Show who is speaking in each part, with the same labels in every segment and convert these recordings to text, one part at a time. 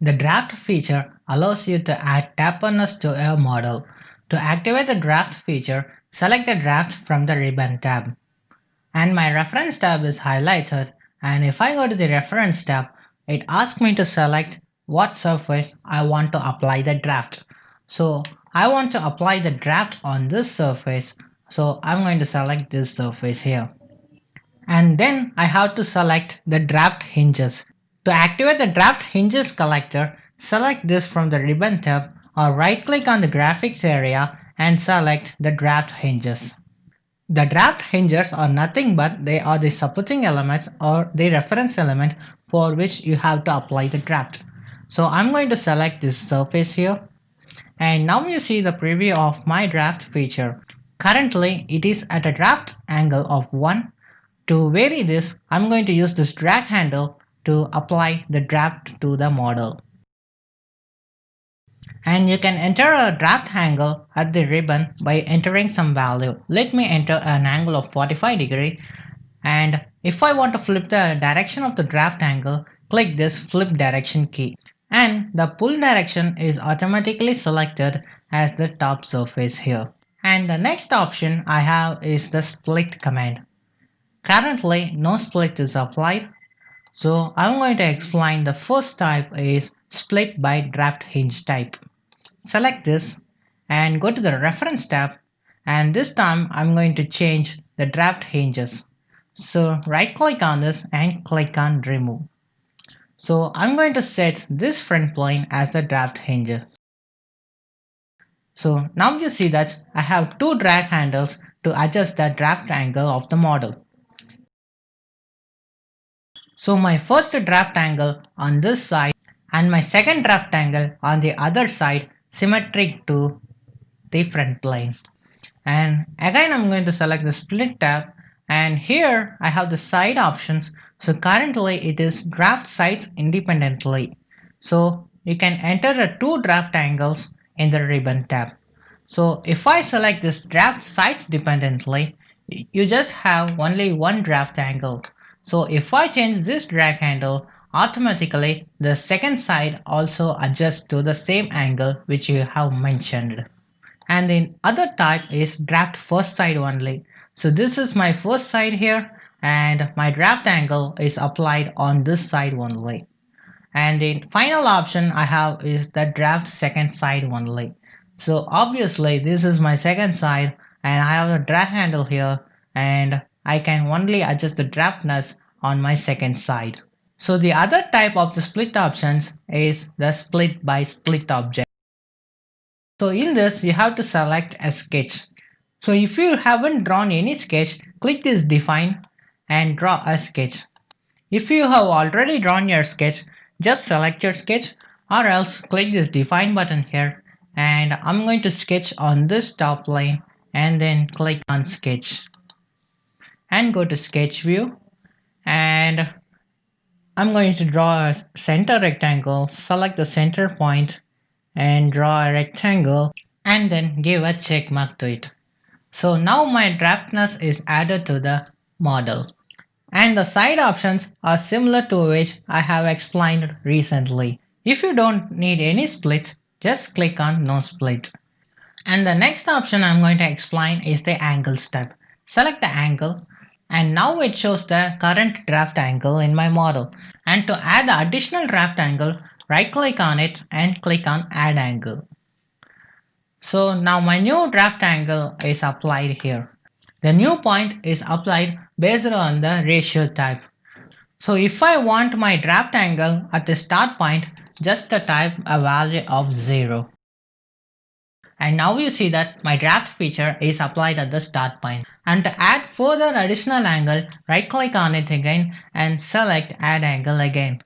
Speaker 1: The draft feature allows you to add taperness to your model. To activate the draft feature, select the draft from the ribbon tab. And my reference tab is highlighted, and if I go to the reference tab, it asks me to select what surface I want to apply the draft. So I want to apply the draft on this surface, so I'm going to select this surface here. And then I have to select the draft hinges. To activate the draft hinges collector, select this from the ribbon tab or right click on the graphics area and select the draft hinges. The draft hinges are nothing but they are the supporting elements or the reference element for which you have to apply the draft. So I'm going to select this surface here, and now you see the preview of my draft feature. Currently it is at a draft angle of 1. To vary this, I'm going to use this drag handle to apply the draft to the model. And you can enter a draft angle at the ribbon by entering some value. Let me enter an angle of 45 degree, and if I want to flip the direction of the draft angle, click this flip direction key, and the pull direction is automatically selected as the top surface here. And the next option I have is the split command. Currently no split is applied, so I'm going to explain the first type is split by draft hinge type. Select this and go to the reference tab, and this time I'm going to change the draft hinges. So right click on this and click on remove. So I'm going to set this front plane as the draft hinges. So now you see that I have two drag handles to adjust the draft angle of the model. So my first draft angle on this side and my second draft angle on the other side symmetric to the front plane. And again I'm going to select the split tab, and here I have the side options. So currently it is draft sides independently. So you can enter the two draft angles in the ribbon tab. So if I select this draft sides dependently, you just have only one draft angle. So if I change this drag handle, automatically the second side also adjusts to the same angle which you have mentioned. And the other type is draft first side only. So this is my first side here, and my draft angle is applied on this side only. And the final option I have is the draft second side only. So obviously this is my second side, and I have a drag handle here, and I can only adjust the draftness on my second side. So the other type of the split options is the split by split object. So in this you have to select a sketch. So if you haven't drawn any sketch, click this define and draw a sketch. If you have already drawn your sketch, just select your sketch, or else click this define button here, and I'm going to sketch on this top line and then click on sketch and go to sketch view, and I'm going to draw a center rectangle, select the center point and draw a rectangle and then give a check mark to it. So now my draftness is added to the model. And the side options are similar to which I have explained recently. If you don't need any split, just click on no split. And the next option I'm going to explain is the angle step. Select the angle, and now it shows the current draft angle in my model. And to add the additional draft angle, right click on it and click on add angle. So now my new draft angle is applied here. The new point is applied based on the ratio type. So if I want my draft angle at the start point, just type a value of 0. And now you see that my draft feature is applied at the start point. And to add further additional angle, right click on it again and select add angle again.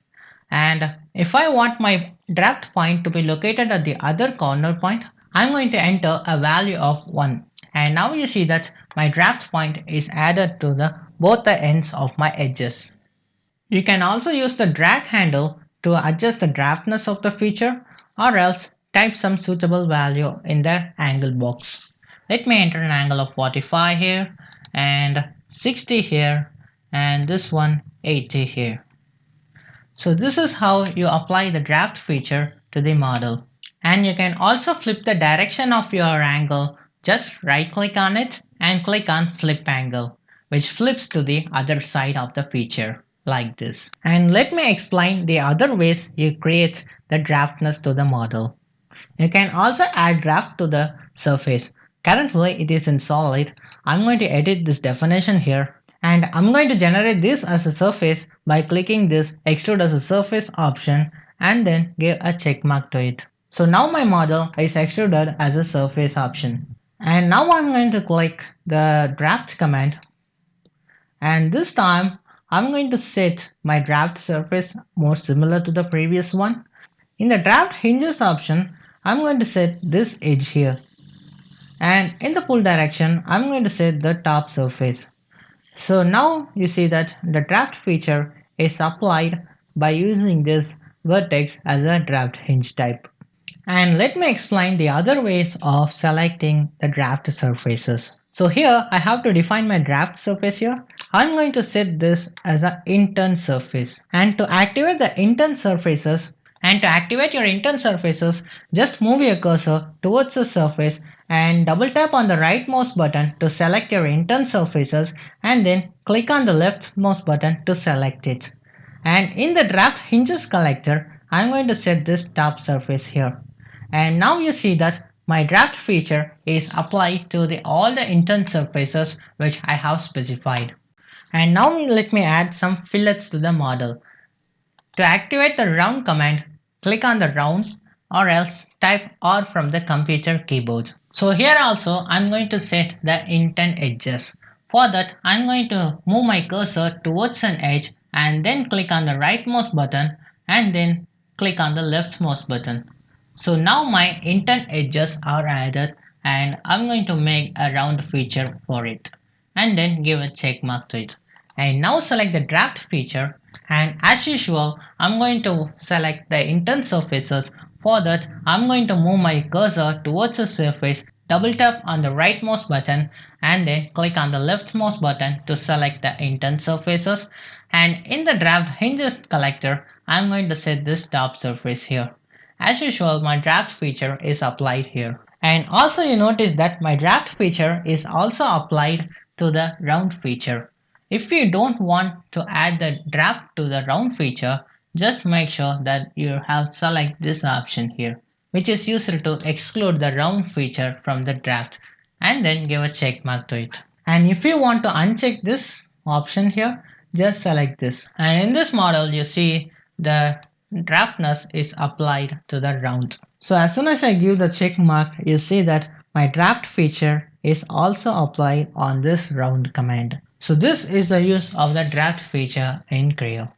Speaker 1: And if I want my draft point to be located at the other corner point, I'm going to enter a value of 1. And now you see that my draft point is added to both the ends of my edges. You can also use the drag handle to adjust the draftness of the feature, or else type some suitable value in the angle box. Let me enter an angle of 45 here, and 60 here, and this one 80 here. So this is how you apply the draft feature to the model. And you can also flip the direction of your angle. Just right click on it and click on flip angle, which flips to the other side of the feature like this. And let me explain the other ways you create the draftness to the model. You can also add draft to the surface. Currently it is in solid. I'm going to edit this definition here and I'm going to generate this as a surface by clicking this extrude as a surface option and then give a check mark to it. So now my model is extruded as a surface option. And now I'm going to click the draft command and this time I'm going to set my draft surface more similar to the previous one. In the draft hinges option, I'm going to set this edge here. And in the pull direction, I'm going to set the top surface. So now you see that the draft feature is applied by using this vertex as a draft hinge type. And let me explain the other ways of selecting the draft surfaces. So here I have to define my draft surface here. I'm going to set this as an intern surface. And to activate the intern surfaces, just move your cursor towards the surface and double tap on the right mouse button to select your intern surfaces and then click on the left mouse button to select it. And in the draft hinges collector, I'm going to set this top surface here. And now you see that my draft feature is applied to all the intern surfaces which I have specified. And now let me add some fillets to the model. To activate the round command, click on the round or else type R from the computer keyboard. So here also I'm going to set the intern edges. For that I'm going to move my cursor towards an edge and then click on the right mouse button and then click on the left mouse button. So now my intern edges are added and I'm going to make a round feature for it and then give a check mark to it. And now select the draft feature and as usual I'm going to select the intern surfaces. For that I'm going to move my cursor towards the surface, double tap on the right mouse button and then click on the left mouse button to select the intern surfaces. And in the draft hinges collector I'm going to set this top surface here. As usual, my draft feature is applied here. And also you notice that my draft feature is also applied to the round feature. If you don't want to add the draft to the round feature, just make sure that you have select this option here, which is used to exclude the round feature from the draft and then give a check mark to it. And if you want to uncheck this option here, just select this. And in this model, you see the draftness is applied to the round. So as soon as I give the check mark, you see that my draft feature is also applied on this round command. So this is the use of the draft feature in Creo.